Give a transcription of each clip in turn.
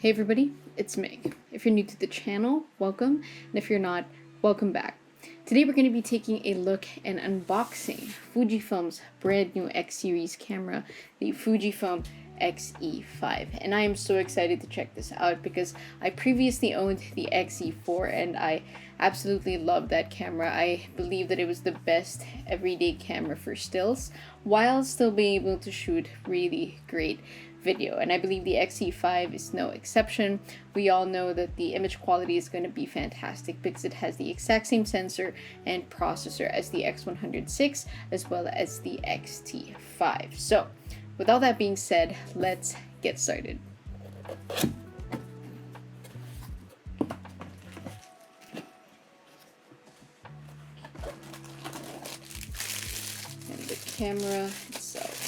Hey everybody, it's Meg. If you're new to the channel, welcome, and if you're not, welcome back. Today we're going to be taking a look and unboxing Fujifilm's brand new X series camera, the Fujifilm X-E5. And I am so excited to check this out because I previously owned the X-E4 and I absolutely loved that camera. I believe that it was the best everyday camera for stills while still being able to shoot really great video, and I believe the X-E5 is no exception. We all know that the image quality is going to be fantastic because it has the exact same sensor and processor as the X100VI as well as the X-T5. So with all that being said, let's get started. And the camera itself.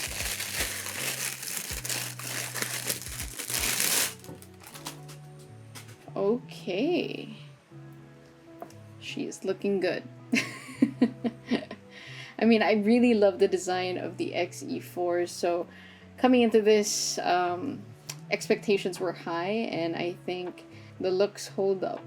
Okay, she is looking good. I mean, I really love the design of the X-E4, so coming into this, expectations were high, and I think the looks hold up.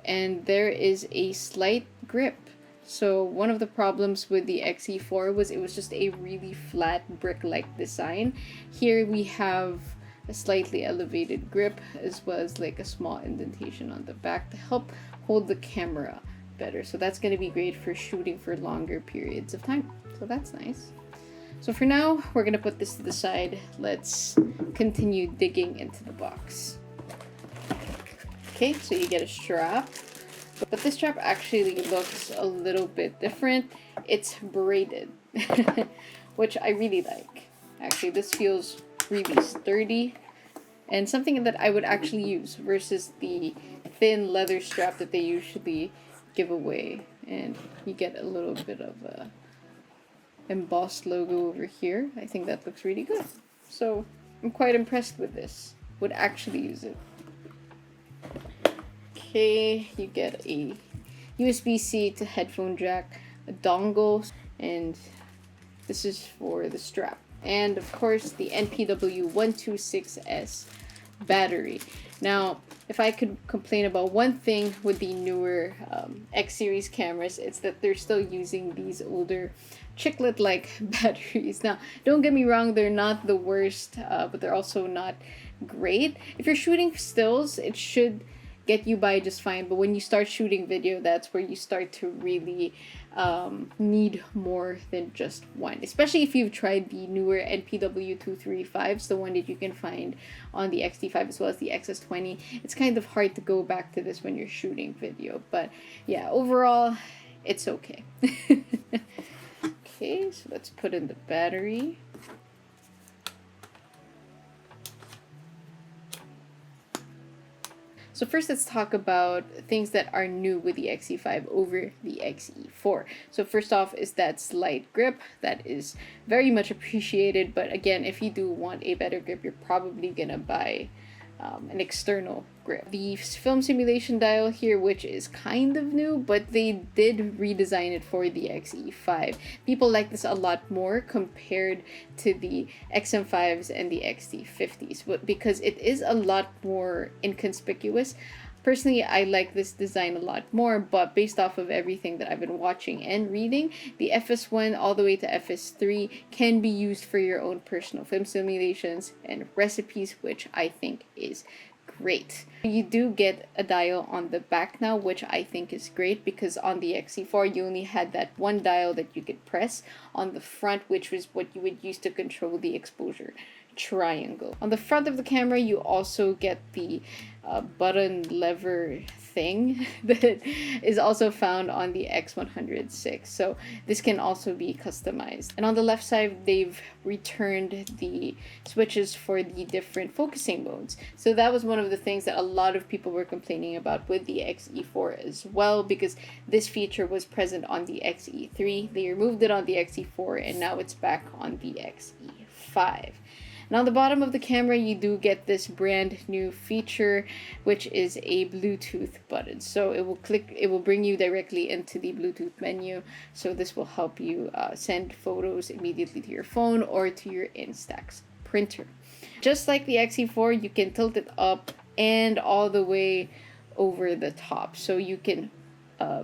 And there is a slight grip. So one of the problems with the X-E4 was it was just a really flat brick-like design. Here we have a slightly elevated grip as well as like a small indentation on the back to help hold the camera better. So that's going to be great for shooting for longer periods of time. So that's nice. So for now, we're going to put this to the side. Let's continue digging into the box. Okay, so you get a strap. But this strap actually looks a little bit different. It's braided, which I really like. Actually, this feels really sturdy and something that I would actually use versus the thin leather strap that they usually give away. And you get a little bit of a embossed logo over here. I think that looks really good. So I'm quite impressed with this. Would actually use it. Okay, you get a USB-C to headphone jack, a dongle, and this is for the strap. And of course the NPW126S battery. Now, if I could complain about one thing with the newer X series cameras, it's that they're still using these older chiclet-like batteries. Now, don't get me wrong, they're not the worst, but they're also not great. If you're shooting stills, it should get you by just fine, but when you start shooting video, that's where you start to really need more than just one, especially if you've tried the newer NPW235s, the one that you can find on the X-T5 as well as the XS20. It's kind of hard to go back to this when you're shooting video, but yeah, overall it's okay. Okay, so let's put in the battery. So first, let's talk about things that are new with the X-E5 over the X-E4. So first off is that slight grip. That is very much appreciated. But again, if you do want a better grip, you're probably gonna buy an external grip. The film simulation dial here, which is kind of new, but they did redesign it for the X-E5. People like this a lot more compared to the XM5s and the X-T50s, but because it is a lot more inconspicuous. Personally, I like this design a lot more, but based off of everything that I've been watching and reading, the FS1 all the way to FS3 can be used for your own personal film simulations and recipes, which I think is great. You do get a dial on the back now, which I think is great because on the X-E4 you only had that one dial that you could press on the front, which was what you would use to control the exposure triangle. On the front of the camera, you also get the button lever thing that is also found on the X100VI. So this can also be customized. And on the left side, they've returned the switches for the different focusing modes. So that was one of the things that a lot of people were complaining about with the X-E4 as well, because this feature was present on the X-E3. They removed it on the X-E4 and now it's back on the X-E5. And on the bottom of the camera, you do get this brand new feature, which is a Bluetooth button. So it will bring you directly into the Bluetooth menu. So this will help you send photos immediately to your phone or to your Instax printer. just like the X-E4, you can tilt it up and all the way over the top, so you can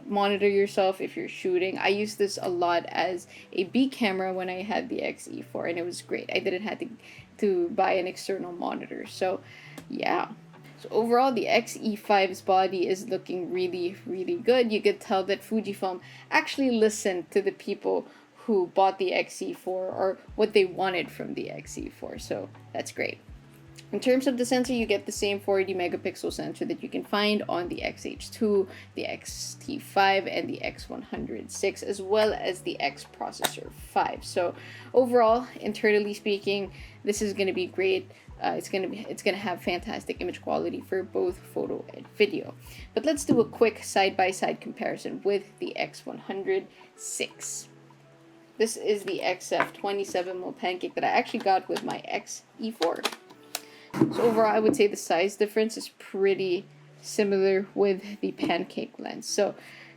monitor yourself if you're shooting. I used this a lot as a B camera when I had the X-E4, and it was great. I didn't have to buy an external monitor. So yeah. So overall, the X-E5's body is looking really, really good. You could tell that Fujifilm actually listened to the people who bought the X-E4 or what they wanted from the X-E4. So that's great. In terms of the sensor, you get the same 40 megapixel sensor that you can find on the X-H2, the X-T5, and the X100VI, as well as the X Processor 5. So overall, internally speaking, this is going to be great. It's gonna have fantastic image quality for both photo and video. But let's do a quick side-by-side comparison with the X100VI. This is the XF 27mm pancake that I actually got with my X-E4. So overall, I would say the size difference is pretty similar with the pancake lens. So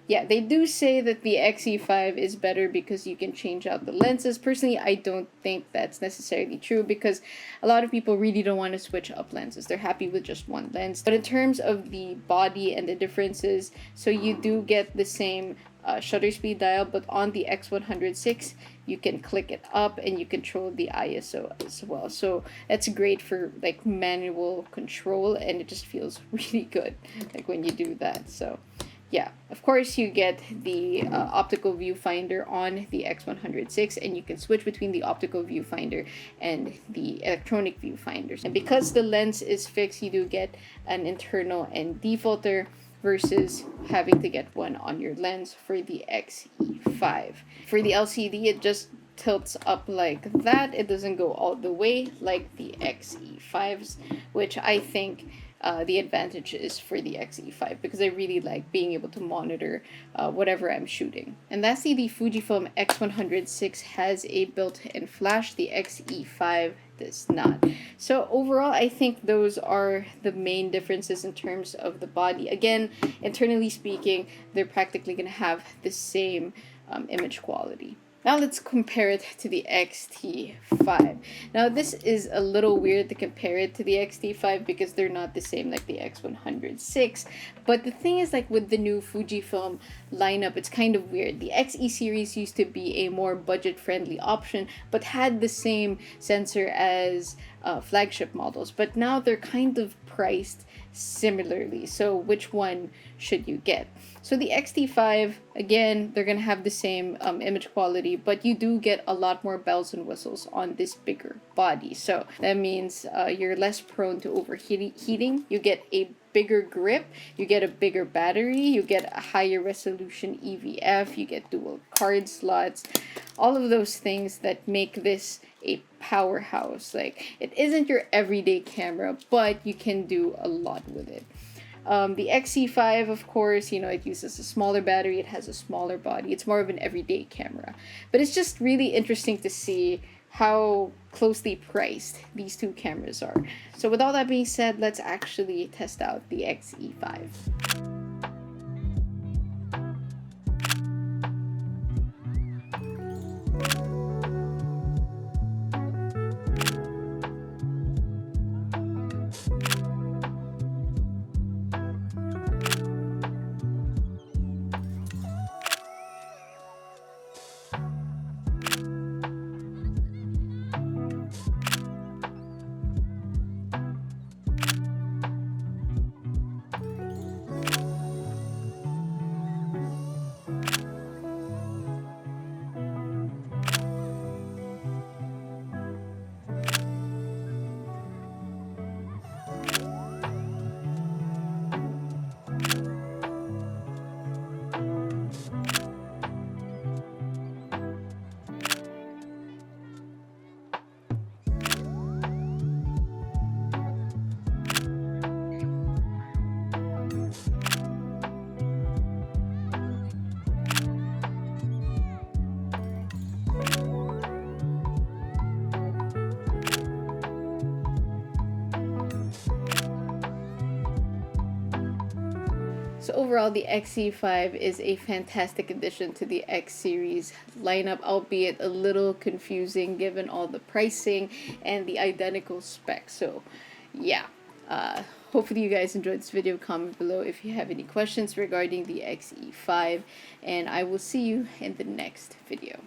yeah, they do say that the X-E5 is better because you can change out the lenses. Personally, I don't think that's necessarily true because a lot of people really don't want to switch up lenses. They're happy with just one lens. But in terms of the body and the differences, so you do get the same shutter speed dial, but on the X100VI, you can click it up and you control the ISO as well. So that's great for like manual control, and it just feels really good like when you do that. So yeah, of course you get the optical viewfinder on the X100VI, and you can switch between the optical viewfinder and the electronic viewfinders. And because the lens is fixed, you do get an internal ND filter versus having to get one on your lens for the X-E5. For the LCD, it just tilts up like that. It doesn't go all the way like the X-E5's, which I think the advantage is for the X-E5 because I really like being able to monitor whatever I'm shooting. And lastly, the Fujifilm X100VI has a built-in flash. The X-E5 does not. So overall, I think those are the main differences in terms of the body. Again, internally speaking, they're practically going to have the same image quality. Now let's compare it to the X-T5. Now this is a little weird to compare it to the X-T5 because they're not the same like the X100VI. But the thing is, like with the new Fujifilm lineup, it's kind of weird. The X-E series used to be a more budget-friendly option, but had the same sensor as flagship models. But now they're kind of priced similarly. So which one should you get? So the X-T5, again, they're going to have the same image quality, but you do get a lot more bells and whistles on this bigger body. So that means you're less prone to overheating. You get a bigger grip, you get a bigger battery, you get a higher resolution EVF, you get dual card slots, all of those things that make this a powerhouse. Like, it isn't your everyday camera, but you can do a lot with it. The X-E5, of course, you know, it uses a smaller battery, it has a smaller body, it's more of an everyday camera. But it's just really interesting to see how closely priced these two cameras are. So with all that being said, let's actually test out the X-E5. So overall, the X-E5 is a fantastic addition to the X series lineup, albeit a little confusing given all the pricing and the identical specs. So yeah, hopefully you guys enjoyed this video. Comment below if you have any questions regarding the X-E5, and I will see you in the next video.